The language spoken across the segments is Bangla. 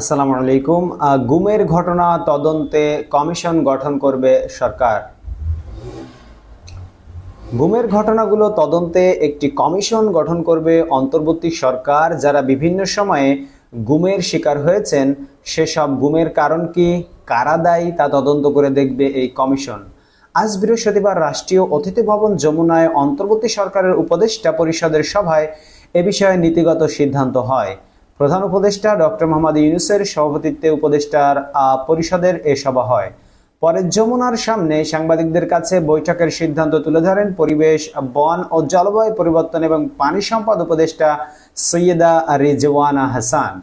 আসসালামু আলাইকুম। গুমের ঘটনা তদন্তে কমিশন গঠন করবে সরকার। গুমের ঘটনাগুলো তদন্তে একটি কমিশন গঠন করবে অন্তর্বর্তী সরকার। যারা বিভিন্ন সময়ে গুমের শিকার হয়েছেন, সেসব গুমের কারণ কি, কারা দায়ী তা তদন্ত করে দেখবে এই কমিশন। আজ বৃহস্পতিবার রাষ্ট্রীয় অতিথি ভবন যমুনায় অন্তর্বর্তী সরকারের উপদেষ্টা পরিষদের সভায় এ বিষয়ে নীতিগত সিদ্ধান্ত হয়। প্রধান উপদেষ্টা ডক্টর মোহাম্মদ ইউনূসের সভাপতিত্বে উপদেষ্টার পরিষদের এ সভা হয়। পরে যমুনার সামনে সাংবাদিকদের কাছে বৈঠকের সিদ্ধান্ত তুলে ধরেন পরিবেশ, বন ও জলবায়ু পরিবর্তন এবং পানি সম্পদ উপদেষ্টা সৈয়দা রিজওয়ানা হাসান।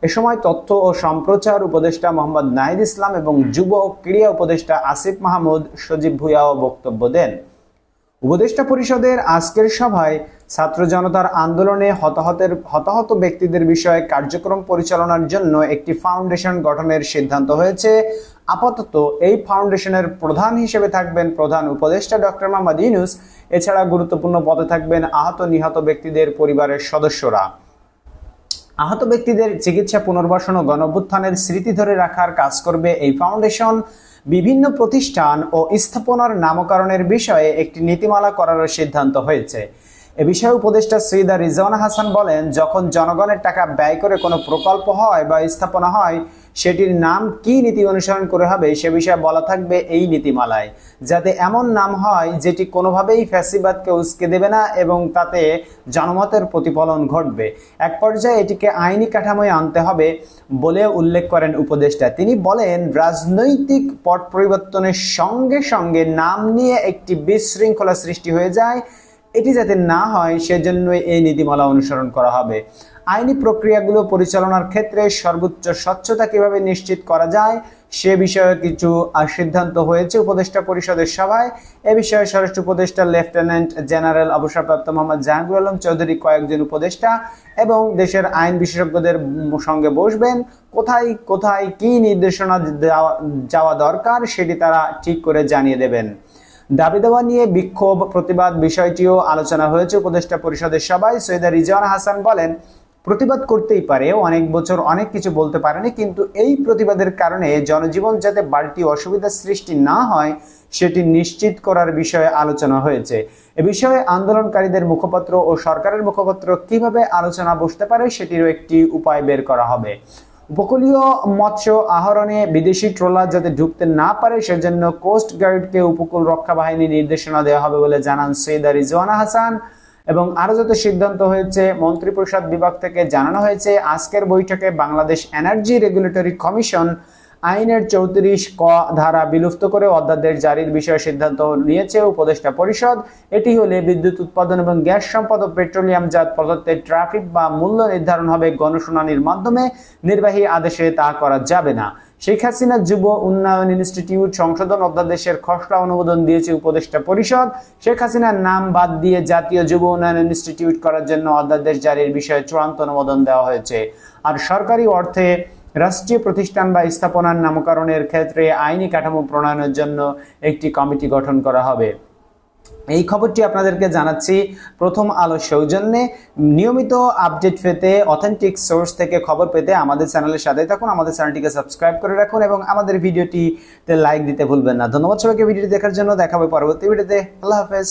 এ সময় তথ্য ও সম্প্রচার উপদেষ্টা মোহাম্মদ নাহিদ ইসলাম এবং যুব ও ক্রীড়া উপদেষ্টা আসিফ মাহমুদ সজীব ভুঁইয়াও বক্তব্য দেন। উপদেষ্টা পরিষদের আজকের সভায় ছাত্র জনতার আন্দোলনে হতাহত ব্যক্তিদের বিষয়ে কার্যক্রম পরিচালনার জন্য একটি ফাউন্ডেশন গঠনের সিদ্ধান্ত হয়েছে। আপাতত এই ফাউন্ডেশনের প্রধান হিসেবে থাকবেন প্রধান উপদেষ্টা ডক্টর মোহাম্মদ ইউনূস। এছাড়া গুরুত্বপূর্ণ পদে থাকবেন আহত নিহত ব্যক্তিদের পরিবারের সদস্যরা। আহত ব্যক্তিদের চিকিৎসা, পুনর্বাসন ও গণঅভ্যুত্থানের স্মৃতি ধরে রাখার কাজ করবে এই ফাউন্ডেশন। বিভিন্ন প্রতিষ্ঠান ও স্থাপনার নামকরণের বিষয়ে একটি নীতিমালা করার সিদ্ধান্ত হয়েছে। এ বিষয়ে উপদেষ্টা সৈয়দা রিজওয়ানা হাসান বলেন, যখন জনগণের টাকা ব্যয় করে কোনো প্রকল্প হয় বা স্থাপনা হয়, সেটির নাম কি নীতি অনুসরণ করে হবে সে বিষয়ে বলা থাকবে এই নীতিমালায়, যাতে এমন নাম হয় যেটি কোনোভাবেই ফ্যাসিবাদকে উস্কে দেবে না এবং তাতে জনমতের প্রতিফলন ঘটবে। এক পর্যায়ে এটিকে আইনি কাঠামোয় আনতে হবে বলে উল্লেখ করেন উপদেষ্টা। তিনি বলেন, রাজনৈতিক পট পরিবর্তনের সঙ্গে সঙ্গে নাম নিয়ে একটি বিশৃঙ্খলা সৃষ্টি হয়ে যায়, এটি যাতে না হয় সেজন্য এই নীতিমালা অনুসরণ করা হবে। আইনি প্রক্রিয়াগুলো পরিচালনার ক্ষেত্রে সর্বোচ্চ স্বচ্ছতা কিভাবে নিশ্চিত করা যায় সে বিষয়ে কিছু সিদ্ধান্ত হয়েছে উপদেষ্টা পরিষদের সভায়। এ বিষয়ে স্বরাষ্ট্র উপদেষ্টা লেফটেন্যান্ট জেনারেল অবসরপ্রাপ্ত মোহাম্মদ জাহাঙ্গীর আলম চৌধুরী, কয়েকজন উপদেষ্টা এবং দেশের আইন বিশেষজ্ঞদের সঙ্গে বসবেন। কোথায় কোথায় কি নির্দেশনা যাওয়া দরকার সেটি তারা ঠিক করে জানিয়ে দেবেন। দাবি দেওয়া নিয়ে বিক্ষোভ, প্রতিবাদ বিষয়টিও আলোচনা হয়েছে উপদেষ্টা পরিষদের সভায়। সৈয়দা রিজওয়ানা হাসান বলেন, প্রতিবাদ করতেই পারে, অনেক বছর অনেক কিছু বলতে পারেনি, কিন্তু এই প্রতিবাদের কারণে জনজীবন যাতে বাড়তি অসুবিধার সৃষ্টি না হয় সেটি নিশ্চিত করার বিষয়ে আলোচনা হয়েছে। এ বিষয়ে আন্দোলনকারীদের মুখপাত্র ও সরকারের মুখপাত্র কিভাবে আলোচনা বসতে পারে সেটিরও একটি উপায় বের করা হবে। উপকূলীয় মৎস্য আহরণে বিদেশি ট্রলার যাতে ঢুকতে না পারে সেজন্য কোস্ট গার্ডকে উপকূল রক্ষা বাহিনী নির্দেশনা দেওয়া হবে বলে জানান সৈয়দা রিজওয়ানা হাসান। এবং আরো যত সিদ্ধান্ত হয়েছে মন্ত্রিপরিষদ বিভাগ থেকে জানানো হয়েছে, আজকের বৈঠকে বাংলাদেশ এনার্জি রেগুলেটরি কমিশন আইনের 34 ক ধারা বিলুপ্ত করে অধ্যাদেশ জারির বিষয়ে সিদ্ধান্ত নিয়েছে উপদেষ্টা পরিষদ। এটি হলে বিদ্যুৎ উৎপাদন এবং গ্যাস সম্পদ ও পেট্রোলিয়ামজাত পদার্থের ট্রাফিক বা মূল্য নির্ধারণ হবে গণশুনানির মাধ্যমে, নির্বাহী আদেশে তা করা যাবে না। শেখ হাসিনা যুব উন্নয়ন ইনস্টিটিউট সংশোধন অধ্যাদেশের খসড়া অনুমোদন দিয়েছে উপদেষ্টা পরিষদ। শেখ হাসিনার নাম বাদ দিয়ে জাতীয় যুব উন্নয়ন ইনস্টিটিউট করার জন্য অধ্যাদেশ জারির বিষয়ে চূড়ান্ত অনুমোদন দেওয়া হয়েছে। আর সরকারি অর্থে রাষ্ট্রীয় প্রতিষ্ঠান বা স্থাপনার নামকরণের ক্ষেত্রে আইনি কাঠামো প্রণয়নের জন্য একটি কমিটি গঠন করা হবে। এই খবরটি আপনাদেরকে জানাচ্ছি প্রথম আলো সৌজন্যে। নিয়মিত আপডেট পেতে, অথেন্টিক সোর্স থেকে খবর পেতে আমাদের চ্যানেলের সাথে থাকুন, আমাদের চ্যানেলটিকে সাবস্ক্রাইব করে রাখুন এবং আমাদের ভিডিওটিতে লাইক দিতে ভুলবেন না। ধন্যবাদ সবাইকে ভিডিওটি দেখার জন্য। দেখা হবে পরবর্তী ভিডিওতে। আল্লাহ হাফেজ।